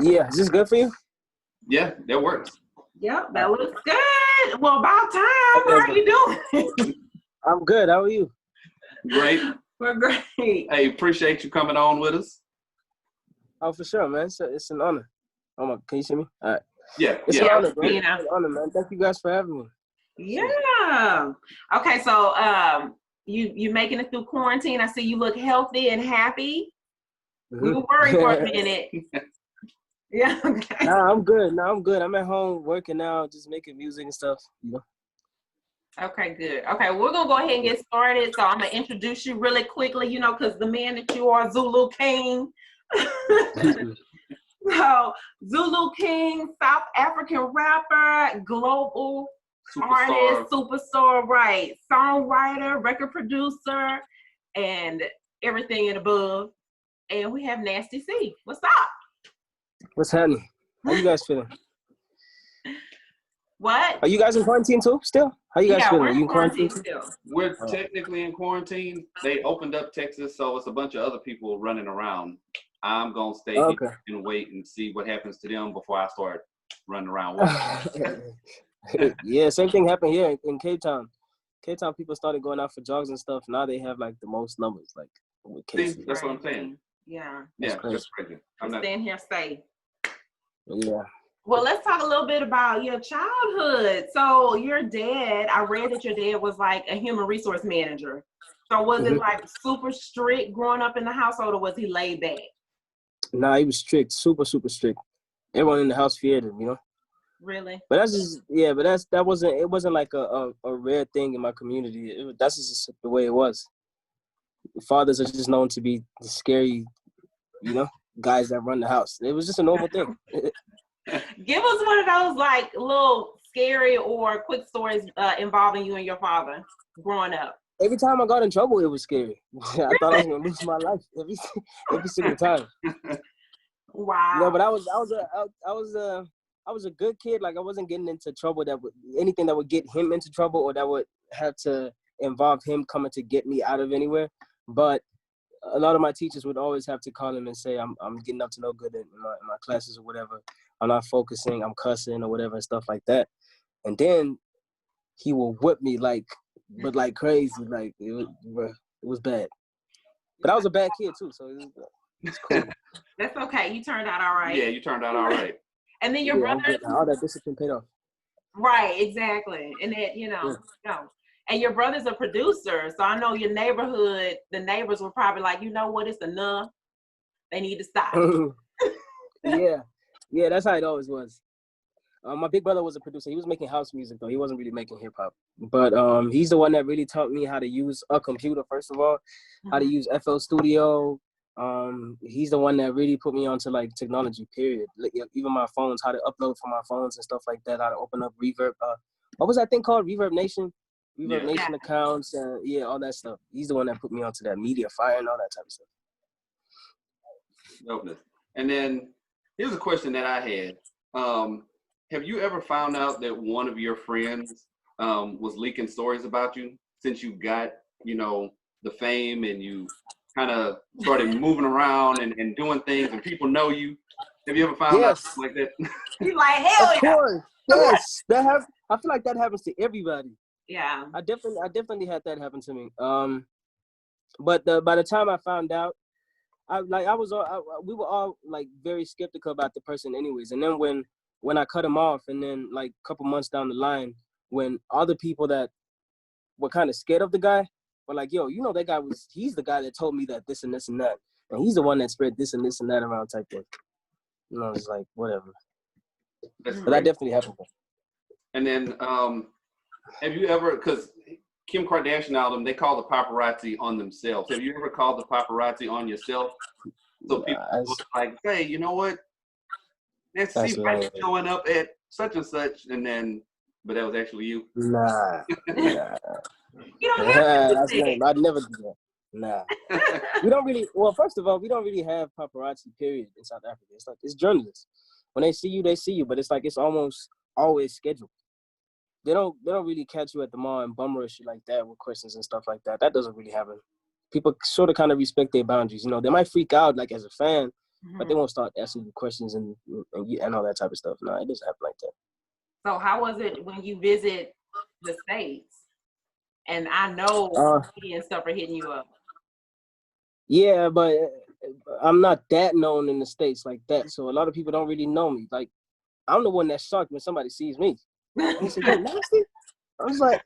Yeah, is this good for you? Yeah, that works. Yep, that looks good. Well, about time. How are you doing? I'm good. How are you? Great. We're great. Hey, appreciate you coming on with us. Oh, for sure, man. It's an honor. Oh my, can you see me? All right. Yeah, It's yeah. an honor, bro. You know. It's an honor, man. Thank you guys for having me. Yeah. Okay, so you making it through quarantine. I see you look healthy and happy. We were worried for a minute. Yeah. Okay. Nah, I'm good. I'm at home working now, just making music and stuff. You know? Okay, good. Okay, we're gonna go ahead and get started. So I'm gonna introduce you really quickly, because the man that you are, Zulu King. So Zulu King, South African rapper, global artist, superstar, right? Songwriter, record producer, and everything and above. And we have Nasty C. What's up? What's happening? How you guys feeling? What? Are you guys in quarantine too? Still? How you guys feeling? We're Are you in quarantine still. We're technically in quarantine. They opened up Texas, so it's a bunch of other people running around. I'm gonna stay here and wait and see what happens to them before I start running around. Yeah, same thing happened here in Cape Town. Cape Town people started going out for jogs and stuff. Now they have like the most numbers, like with cases. See, that's what I'm saying. Yeah. That's crazy. I'm staying here safe. Yeah. Well, let's talk a little bit about your childhood. So your dad, I read that your dad was like a human resource manager. So was it like super strict growing up in the household, or was he laid back? Nah, he was strict, super, super strict. Everyone in the house feared him, Really? But that's just it wasn't like a rare thing in my community. That's just the way it was. Fathers are just known to be the scary, guys that run the house. It was just a normal thing. Give us one of those like little scary or quick stories involving you and your father growing up. Every time I got in trouble, it was scary. I thought I was gonna lose my life every single time. Wow. But I was a good kid. Like I wasn't getting into trouble anything that would get him into trouble or that would have to involve him coming to get me out of anywhere. But a lot of my teachers would always have to call him and say, I'm getting up to no good in my classes or whatever. I'm not focusing, I'm cussing or whatever and stuff like that. And then he will whip me like crazy. Like it was bad. But I was a bad kid too, so it's cool. That's okay. You turned out all right. Yeah, you turned out all right. And then your brother, all that discipline paid off. Right, exactly. And that, And your brother's a producer, so I know your neighborhood, the neighbors were probably like, you know what, it's enough. They need to stop. Yeah, that's how it always was. My big brother was a producer. He was making house music though. He wasn't really making hip hop. But he's the one that really taught me how to use a computer, first of all, how to use FL Studio. He's the one that really put me onto like technology, period. Like, even my phones, how to upload from my phones and stuff like that, how to open up Reverb. What was that thing called? Reverb Nation? Reverb Nation accounts, all that stuff. He's the one that put me onto that media fire and all that type of stuff. Dopeness. And then here's a question that I had. Have you ever found out that one of your friends was leaking stories about you since you got, the fame and you kind of started moving around and doing things and people know you? Have you ever found out something like that? He's like, hell of course. Yes. I feel like that happens to everybody. Yeah. I definitely had that happen to me. But by the time I found out, we were all like very skeptical about the person anyways. And then when I cut him off, and then like a couple months down the line, when other people that were kind of scared of the guy were like, yo, that guy he's the guy that told me that this and this and that. And he's the one that spread this and this and that around type thing. It's like, whatever. But that definitely happened. And then have you ever, because Kim Kardashian album, they call the paparazzi on themselves. Have you ever called the paparazzi on yourself? So people were like, hey, you know what? Let's see what's showing up at such and such, but that was actually you. Nah. You don't have to I'd never do that. Nah. We don't really. Well, first of all, we don't really have paparazzi. Period in South Africa. It's like it's journalists. When they see you, but it's like it's almost always scheduled. They don't really catch you at the mall and bum rush you like that with questions and stuff like that. That doesn't really happen. People sort of kind of respect their boundaries. They might freak out like as a fan, but they won't start asking you questions and all that type of stuff. No, it doesn't happen like that. So how was it when you visit the States? And I know media and stuff are hitting you up. Yeah, but I'm not that known in the States like that. So a lot of people don't really know me. Like, I'm the one that's shocked when somebody sees me. He said, "Yo, nasty?" I was like,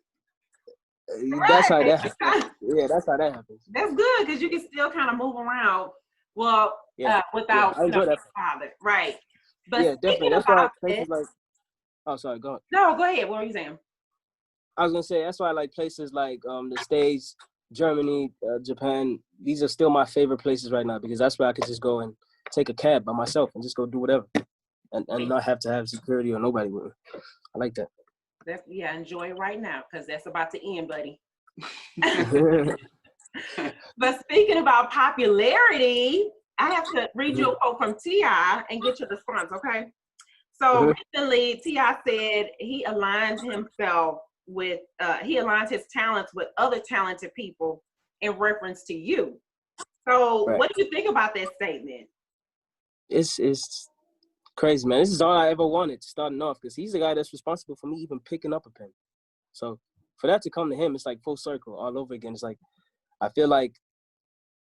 that's how that happens. Yeah, that's how that happens. That's good because you can still kind of move around. Well, without I enjoy that. Father, right? But yeah, definitely. That's why places like. Oh, sorry. Go ahead. No, go ahead. What were you saying? I was gonna say that's why I like places like the States, Germany, Japan. These are still my favorite places right now because that's where I could just go and take a cab by myself and just go do whatever, and not have to have security or nobody with me. I like that. Enjoy it right now because that's about to end, buddy. But speaking about popularity, I have to read you a quote from T.I. and get your response, okay? So recently, T.I. said he aligns himself with, he aligns his talents with other talented people in reference to you. So what do you think about that statement? It's crazy, man. This is all I ever wanted starting off because he's the guy that's responsible for me even picking up a pen. So for that to come to him, it's like full circle all over again. It's like I feel like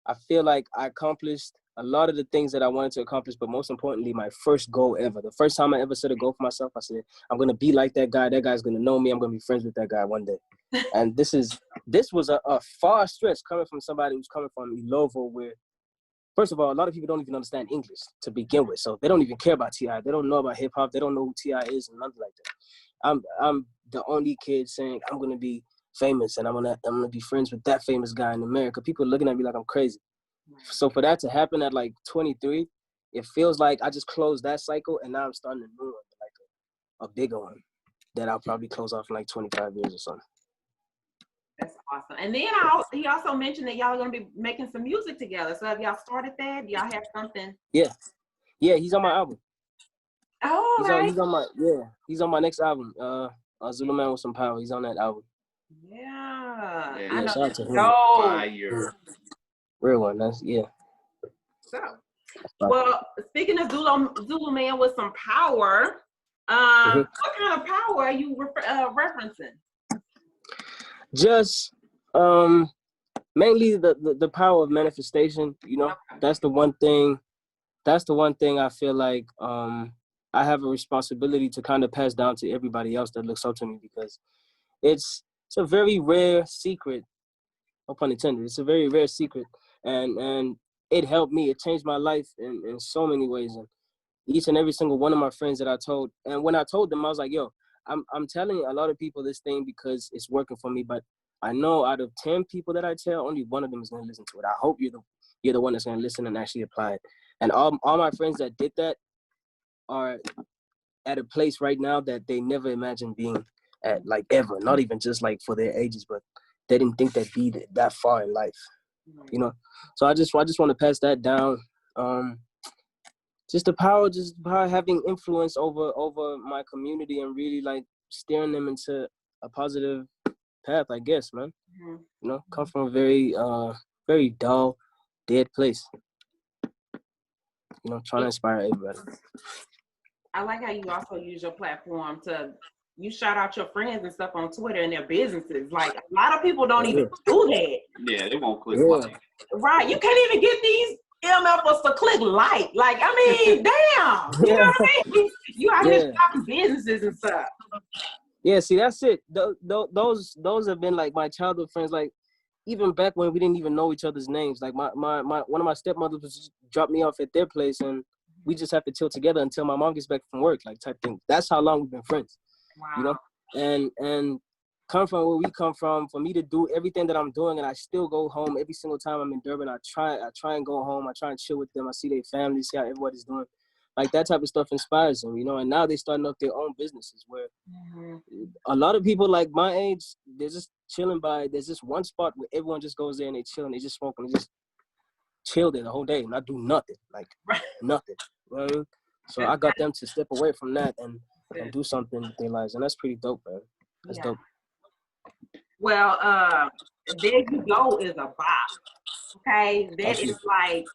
I accomplished a lot of the things that I wanted to accomplish, but most importantly, my first goal ever. The first time I ever set a goal for myself, I said, I'm going to be like that guy. That guy's going to know me. I'm going to be friends with that guy one day. And this was a far stretch coming from somebody who's coming from Ilovo, where, first of all, a lot of people don't even understand English to begin with. So they don't even care about T.I. They don't know about hip hop. They don't know who T.I. is and nothing like that. I'm the only kid saying I'm going to be famous and I'm gonna be friends with that famous guy in America. People are looking at me like I'm crazy. So for that to happen at like 23, it feels like I just closed that cycle and now I'm starting a new one, like a bigger one that I'll probably close off in like 25 years or something. That's awesome. And then he also mentioned that y'all are gonna be making some music together. So have y'all started that? Do y'all have something? Yeah, he's on my album. Oh, he's on my next album. Zulu Man with Some Power. He's on that album. Yeah, I know. shout out to him. Real one. So, well, speaking of Zulu Man with Some Power, what kind of power are you referencing? Just mainly the power of manifestation. You know, that's the one thing. That's the one thing I feel like I have a responsibility to kind of pass down to everybody else that looks up to me because it's a very rare secret. No pun intended. It's a very rare secret, and it helped me. It changed my life in so many ways. And each and every single one of my friends that I told, and when I told them, I was like, "Yo, I'm telling a lot of people this thing because it's working for me. But I know out of 10 people that I tell, only one of them is going to listen to it. I hope you're the one that's going to listen and actually apply it. And all my friends that did that are at a place right now that they never imagined being at, like ever. Not even just like for their ages, but they didn't think they'd be that far in life, you know. So I just want to pass that down. Just the power having influence over my community and really like steering them into a positive path, I guess, man. You know, come from a very very dull, dead place. You know, trying to inspire everybody. I like how you also use your platform you shout out your friends and stuff on Twitter and their businesses. Like a lot of people don't even do that. Yeah, they won't click like. Right. You can't even get these MFers to click like. Like, I mean, damn. You know what I mean? You out here shopping businesses and stuff. Yeah, see, that's it. Those have been like my childhood friends. Like even back when we didn't even know each other's names. Like my one of my stepmothers was dropped me off at their place and we just have to chill together until my mom gets back from work, like type thing. That's how long we've been friends. Wow. You know? And come from where we come from, for me to do everything that I'm doing and I still go home every single time I'm in Durban, I try and go home, I try and chill with them, I see their families, see how everybody's doing. Like that type of stuff inspires them, you know, and now they're starting up their own businesses where a lot of people like my age, they're just chilling there's just one spot where everyone just goes there and they chill and they just smoke and they just chill there the whole day and not do nothing, like nothing. You know what I mean? So I got them to step away from that and do something with their lives, and that's pretty dope, man. That's dope. Well, There You Go is a bop. Okay, that is like,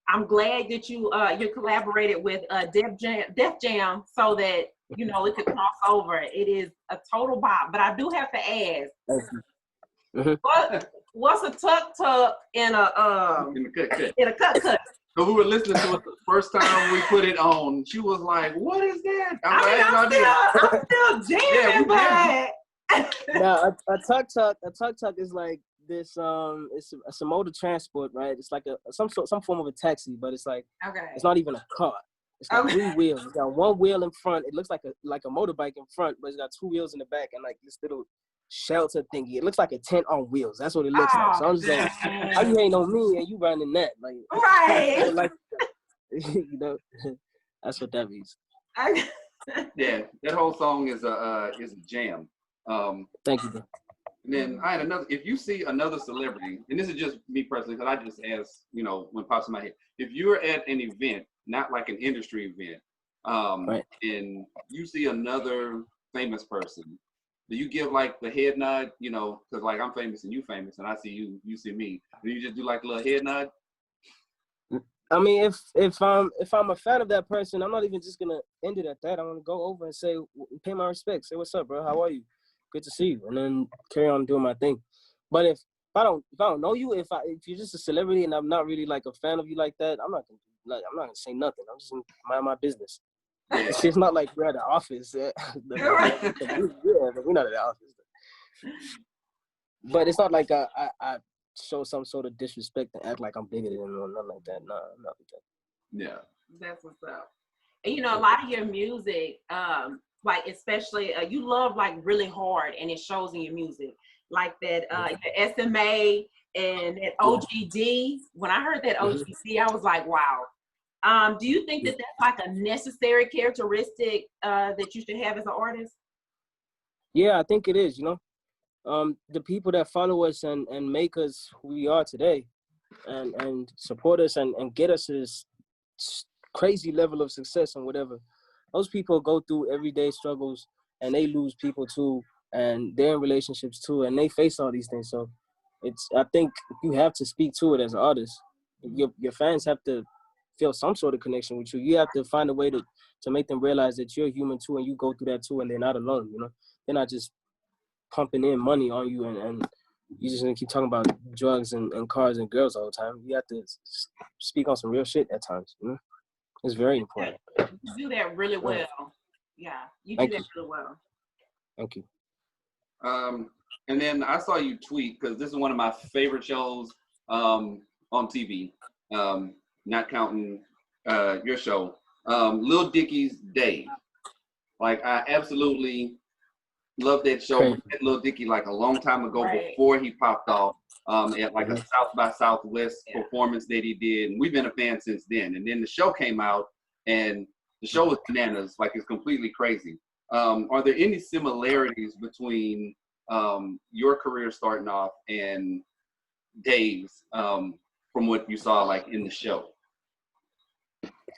I'm glad that you collaborated with Def Jam so that you know it could cross over. It is a total bop. But I do have to ask, what's a tuck in a cut? So we were listening to it the first time we put it on. She was like, "What is that?" I'm still jamming, but now a tuk tuk is like this. It's a mode of transport, right? It's like some form of a taxi, but it's like it's not even a car. It's got 3 wheels. It's got 1 wheel in front. It looks like a motorbike in front, but it's got 2 wheels in the back and like this little shelter thingy. It looks like a tent on wheels. That's what it looks like. So I'm just saying, how you ain't on me and you running that? Like, right. Like, you know, that's what that means. Yeah, that whole song is a jam. Thank you, bro. And then I had another. If you see another celebrity, and this is just me personally, because I just asked, you know, when pops in my head, if you're at an event, not like an industry event, right, and you see another famous person, do you give like the head nod, you know, because like I'm famous and you famous, and I see you, you see me. Do you just do like a little head nod? I mean, if I'm a fan of that person, I'm not even just gonna end it at that. I'm gonna go over and say, pay my respects. Say, what's up, bro? How are you? Good to see you, and then carry on doing my thing. But if I don't know you, if you're just a celebrity and I'm not really like a fan of you like that, I'm not gonna say nothing. I'm just gonna mind my business. It's not like we're at the office. Yeah, but we're not at the office. But it's not like I show some sort of disrespect and act like I'm bigger than them or nothing like that. No, not like that. Yeah. That's what's up. And you know, a lot of your music, like especially you love like really hard and it shows in your music. Like that your SMA and that OGD. When I heard that OGD, I was like, wow. Do you think that that's like a necessary characteristic that you should have as an artist? Yeah, I think it is, you know. The people that follow us and make us who we are today and support us and get us to this crazy level of success and whatever, those people go through everyday struggles and they lose people too and they're in relationships too and they face all these things. So I think you have to speak to it as an artist. Your fans have to feel some sort of connection with you. You have to find a way to make them realize that you're human too and you go through that too and they're not alone, you know. They're not just pumping in money on you and you just gonna keep talking about drugs and cars and girls all the time. You have to speak on some real shit at times, you know? It's very important. You do that really well. Yeah, you do that really well. Thank you. And then I saw you tweet, because this is one of my favorite shows on TV, not counting your show, Lil Dicky's Dave. Like, I absolutely love that show. We met Lil Dicky like a long time ago before he popped off at like a South by Southwest performance that he did. And we've been a fan since then. And then the show came out and the show was bananas, like it's completely crazy. Are there any similarities between your career starting off and Dave's from what you saw like in the show?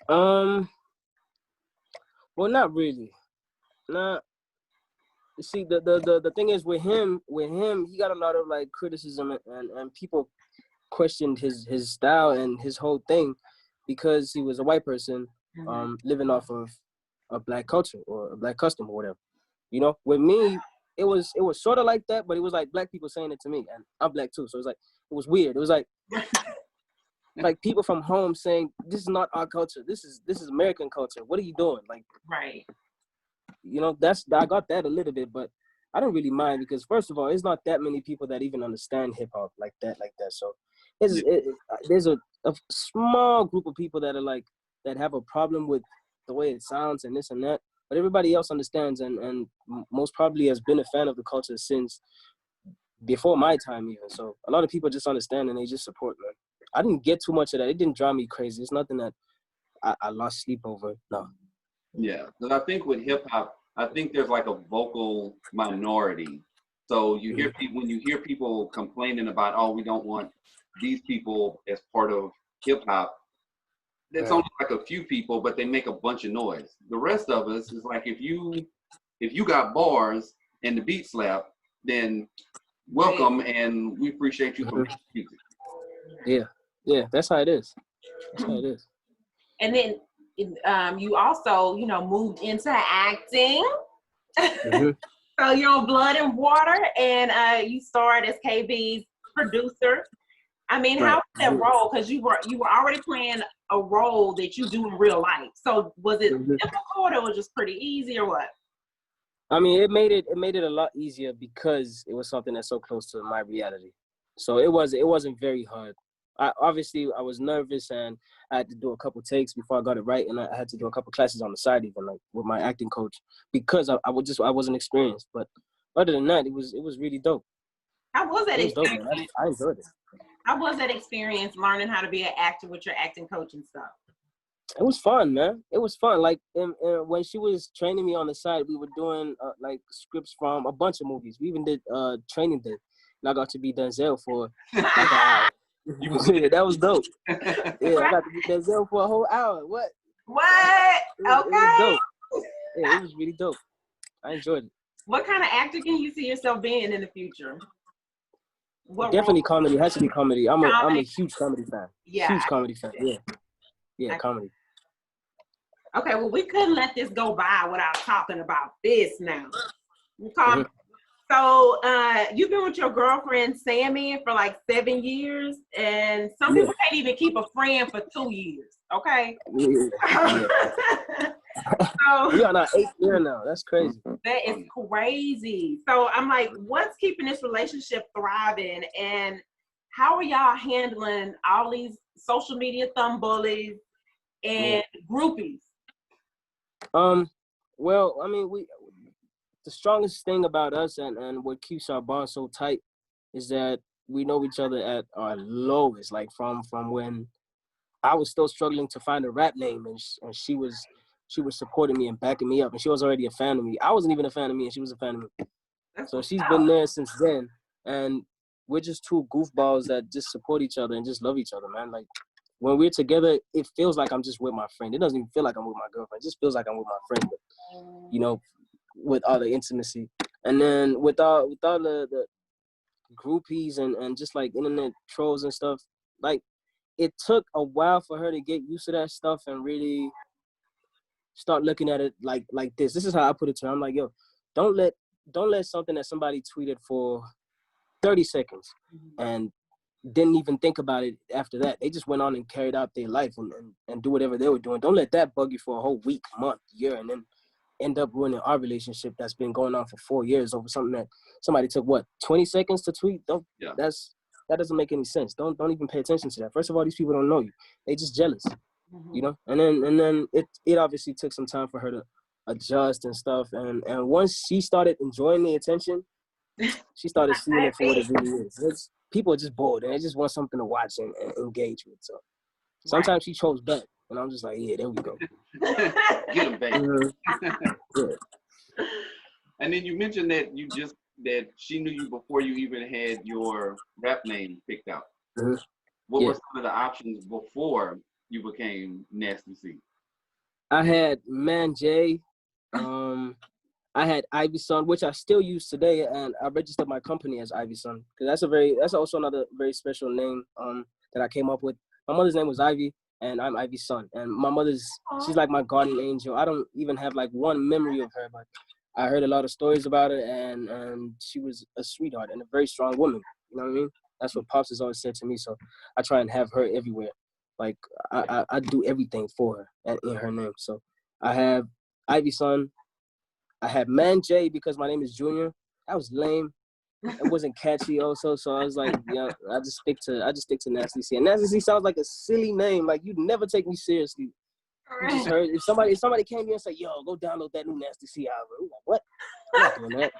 Well, not really. Nah. See, the thing is with him, he got a lot of like criticism and people questioned his style and his whole thing because he was a white person living off of a black culture or a black custom or whatever. You know, with me, it was sort of like that, but it was like black people saying it to me, and I'm black too, so it was like it was weird. It was like like people from home saying, "This is not our culture. This is American culture. What are you doing?" Like, right. You know, I got that a little bit, but I don't really mind because first of all, it's not that many people that even understand hip hop like that. So there's a small group of people that are like, that have a problem with the way it sounds and this and that, but everybody else understands and most probably has been a fan of the culture since before my time even. So a lot of people just understand and they just support, man. I didn't get too much of that. It didn't drive me crazy. It's nothing that I lost sleep over. No. Yeah, because I think with hip hop, I think there's like a vocal minority. So you hear people, when you hear people complaining about, oh, we don't want these people as part of hip hop, it's only like a few people, but they make a bunch of noise. The rest of us is like, if you got bars and the beat slap, then welcome, and we appreciate you for making music. Yeah, that's how it is. That's how it is. And then you also, you know, moved into acting. Mm-hmm. So you're on Blood and Water, and you starred as KB's producer. I mean, how was that role? Because you were already playing a role that you do in real life. So was it difficult, or was it just pretty easy, or what? I mean, it made it a lot easier because it was something that's so close to my reality. So it wasn't very hard. I was nervous, and I had to do a couple takes before I got it right, and I had to do a couple classes on the side, even like with my acting coach, because I wasn't experienced. But other than that, it was really dope. How was that experience? Dope, man. I enjoyed it. How was that experience learning how to be an actor with your acting coach and stuff? It was fun, man. It was fun. Like when she was training me on the side, we were doing like scripts from a bunch of movies. We even did Training Day, and I got to be Denzel for like an hour. Yeah, that was dope. Yeah, I got to be Denzel for a whole hour. What? Okay. It was dope. Yeah, it was really dope. I enjoyed it. What kind of actor can you see yourself being in the future? Definitely comedy. It has to be comedy. I'm a huge comedy fan. Yeah. Huge comedy fan. Yeah. Yeah, comedy. Okay, well, we couldn't let this go by without talking about this now. Okay. So you've been with your girlfriend Sammy for like 7 years, and some people can't even keep a friend for 2 years. Okay. Yeah. So, we are not 8 years now. That's crazy. That is crazy. So I'm like, what's keeping this relationship thriving, and how are y'all handling all these social media thumb bullies and groupies? Well, I mean, the strongest thing about us and what keeps our bond so tight is that we know each other at our lowest, like from when I was still struggling to find a rap name, and she was supporting me and backing me up, and she was already a fan of me. I wasn't even a fan of me, and she was a fan of me. So she's been there since then, and we're just two goofballs that just support each other and just love each other, man. Like, when we're together, it feels like I'm just with my friend. It doesn't even feel like I'm with my girlfriend. It just feels like I'm with my friend, but, you know, with all the intimacy. And then with all the groupies and just like internet trolls and stuff, like, it took a while for her to get used to that stuff and really start looking at it like this. This is how I put it to her. I'm like, yo, don't let something that somebody tweeted for 30 seconds and didn't even think about it after that. They just went on and carried out their life and do whatever they were doing. Don't let that bug you for a whole week, month, year, and then end up ruining our relationship that's been going on for 4 years over something that somebody took 20 seconds to tweet. That doesn't make any sense. Don't even pay attention to that. First of all, these people don't know you. They just jealous, you know. And then it obviously took some time for her to adjust and stuff. And once she started enjoying the attention, she started seeing it for what it really is. People are just bored and they just want something to watch and engage with. So sometimes she trolls back, and I'm just like, yeah, there we go. Get them, baby. And then you mentioned that that she knew you before you even had your rap name picked out. What were some of the options before you became Nasty C? I had Man J. I had Ivy Son, which I still use today, and I registered my company as Ivy Son because that's also another very special name that I came up with. My mother's name was Ivy, and I'm Ivy's son. And my she's like my guardian angel. I don't even have like one memory of her, but I heard a lot of stories about her, and she was a sweetheart and a very strong woman. You know what I mean? That's what Pops has always said to me. So I try and have her everywhere. Like I do everything for her and in her name. So I have Ivy Son. I had Man J because my name is Junior. That was lame. It wasn't catchy also, so I was like, yeah, I just stick to Nasty C. And Nasty C sounds like a silly name. Like, you'd never take me seriously. You just heard if somebody came here and said, yo, go download that new Nasty C album. I'm like, what? I'm not doing that.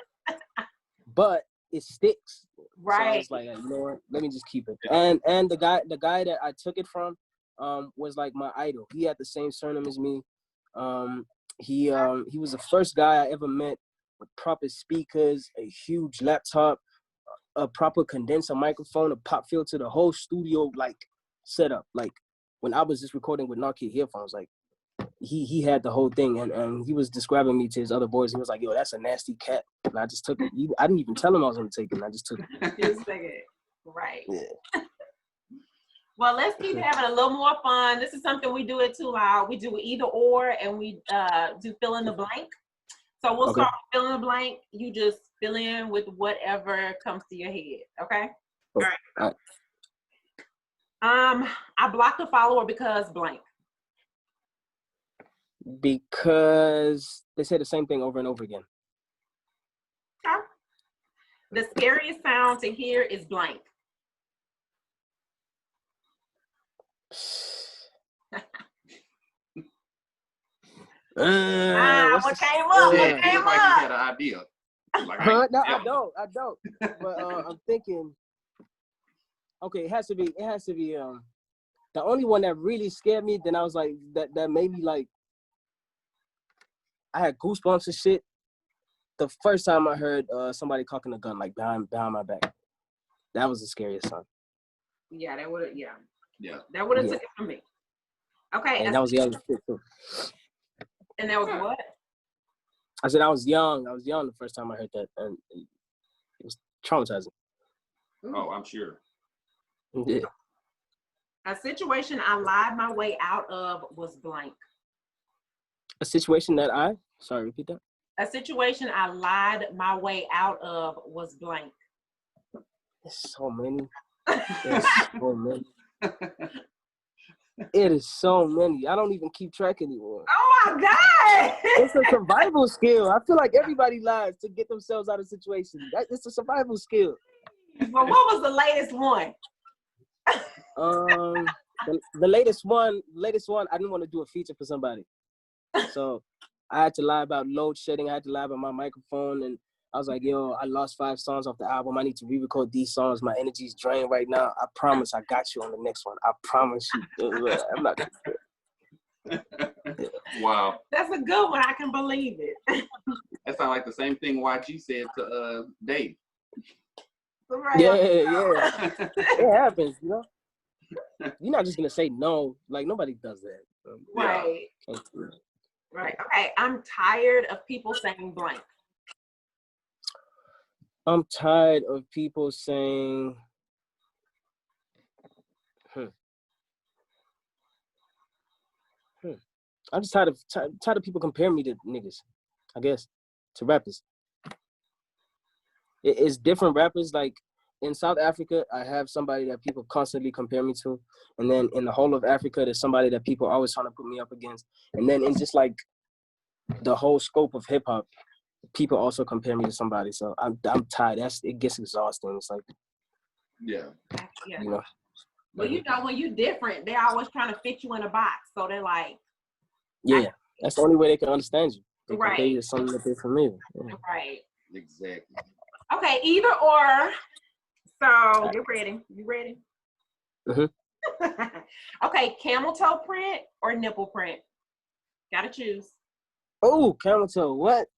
But it sticks. Right. So I was like, you know what? Let me just keep it. And the guy that I took it from was like my idol. He had the same surname as me. He was the first guy I ever met with proper speakers, a huge laptop, a proper condenser microphone, a pop filter, the whole studio like setup. Like when I was just recording with Nokia headphones, like he had the whole thing, and he was describing me to his other boys. He was like, yo, that's a nasty cat. And I just took it. I didn't even tell him I was gonna take it. I just took it. Just take it. Right. Yeah. Well, let's keep having a little more fun. This is something we do at Too Loud. We do either or, and we do fill in the blank. So we'll start with fill in the blank. You just fill in with whatever comes to your head. Okay. All right. I blocked a follower because blank. Because they say the same thing over and over again. Okay. The scariest sound to hear is blank. What came up? Yeah, What came it's like up? you had an idea. Like, No, I don't. But I'm thinking. Okay, it has to be. The only one that really scared me. Then I was like, that made me like. I had goosebumps and shit. The first time I heard somebody cocking a gun like behind my back, that was the scariest sound. Yeah, that would have. Yeah. Yeah. That would have took it from me. Okay. And that was the other shit too. And that was what? I said I was young. I was young the first time I heard that, and it was traumatizing. Oh, I'm sure. Yeah. A situation I lied my way out of was blank. A situation that sorry, repeat that. A situation I lied my way out of was blank. There's so many. There's so many. It is so many. I don't even keep track anymore. Oh my God! It's a survival skill. I feel like everybody lies to get themselves out of situations. It's a survival skill. But what was the latest one? The latest one, I didn't want to do a feature for somebody. So I had to lie about load shedding. I had to lie about my microphone. And I was like, yo, I lost 5 songs off the album. I need to re-record these songs. My energy's drained right now. I promise I got you on the next one. I promise you. I'm not gonna do it. Wow. That's a good one. I can believe it. That sounds like the same thing YG said to Dave. Right. Yeah. It happens, you know? You're not just going to say no. Like, nobody does that. Right. Right. Okay. I'm tired of people saying blank. I'm tired of people saying, I'm just tired of people comparing me to niggas, I guess, to rappers. It's different rappers. Like in South Africa, I have somebody that people constantly compare me to. And then in the whole of Africa, there's somebody that people are always trying to put me up against. And then in just like the whole scope of hip hop, people also compare me to somebody. So I'm tired. It gets exhausting. It's like, yeah. You know. Well, you know, when you're different, they're always trying to fit you in a box. So they're like, yeah, that's the only way they can understand you. They right. compare you to something that they're familiar. Yeah. Right. Exactly. Okay, either or. So get ready. You ready? Mm-hmm. Okay, camel toe print or nipple print? Gotta choose. Oh, camel toe. What?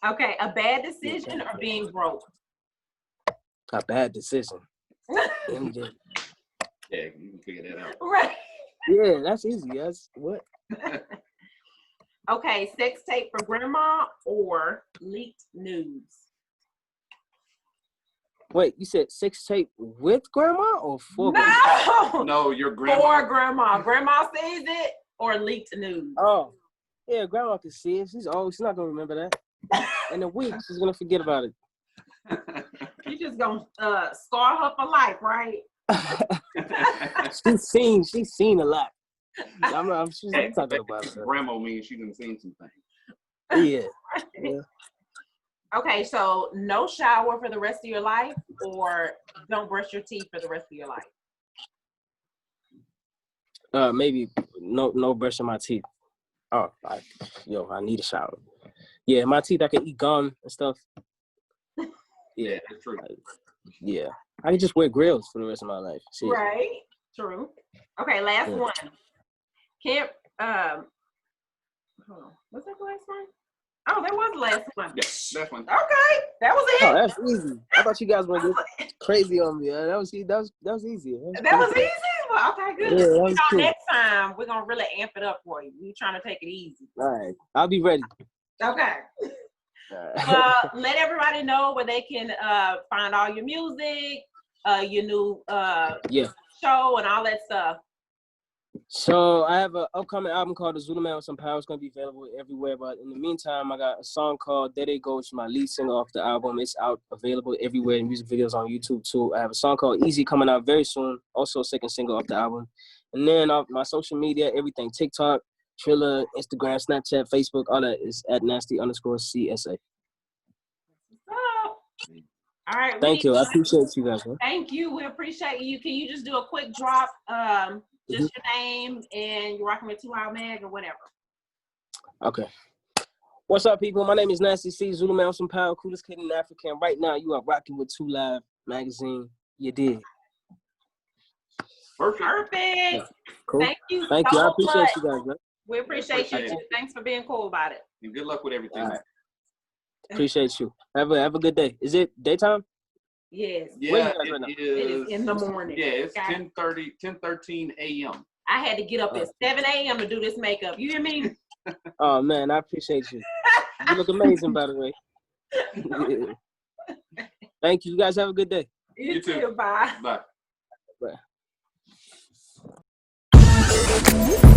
Okay, a bad decision or being broke? A bad decision. Yeah, you can figure that out. Right. Yeah, that's easy. That's what? Okay, sex tape for grandma or leaked nudes? Wait, you said sex tape with grandma or for grandma? No, your grandma. For grandma. Grandma sees it or leaked nudes? Oh, yeah, grandma can see it. She's old. She's not going to remember that. In a week, she's going to forget about it. You just going to scar her for life, right? She's seen a lot. She's talking about it. Grandma means she done seen some things. Yeah. Okay, so no shower for the rest of your life or don't brush your teeth for the rest of your life? Maybe no brushing my teeth. Oh, I need a shower. Yeah, my teeth, I can eat gum and stuff. Yeah, that's true. Yeah, I can just wear grills for the rest of my life. See? Right, true. Okay, last one. Hold on. Was that the last one? Oh, that was the last one. Yes, last one. Okay, that was it. Oh, that's easy. I thought you guys were get crazy on me. That was easy. That was easy. Well, okay, good. Yeah, cool. Next time we're gonna really amp it up for you. We're trying to take it easy. All right, I'll be ready. Okay. All right. Let everybody know where they can find all your music, your new Yeah. show and all that stuff? So I have an upcoming album called The Zulu Man with Some Power. It's gonna be available everywhere. But in the meantime, I got a song called There They Go, which is my lead single off the album. It's out available everywhere. Music videos on YouTube too. I have a song called Easy coming out very soon. Also a second single off the album. And then off my social media, everything, TikTok, Triller, Instagram, Snapchat, Facebook, all that is at nasty_CSA. All right. Thank you. I appreciate you guys, man. Thank you. We appreciate you. Can you just do a quick drop? Just your name and you're rocking with 2 Loud Mag or whatever. Okay. What's up, people? My name is Nasty C, Zulu Man with Some Power, coolest kid in Africa. And right now, you are rocking with 2 Live Magazine. You did. Perfect. Yeah. Cool. Thank you. Thank you. I appreciate you guys, man. We appreciate you too. Thanks for being cool about it. And good luck with everything. Right. Appreciate you. Have a good day. Is it daytime? Yes. Yeah, it is in the morning. Yeah, it's 10:13 a.m. I had to get up at 7 a.m. to do this makeup. You hear me? Oh, man, I appreciate you. You look amazing, by the way. Thank you. You guys have a good day. You too. Bye. Bye. Bye.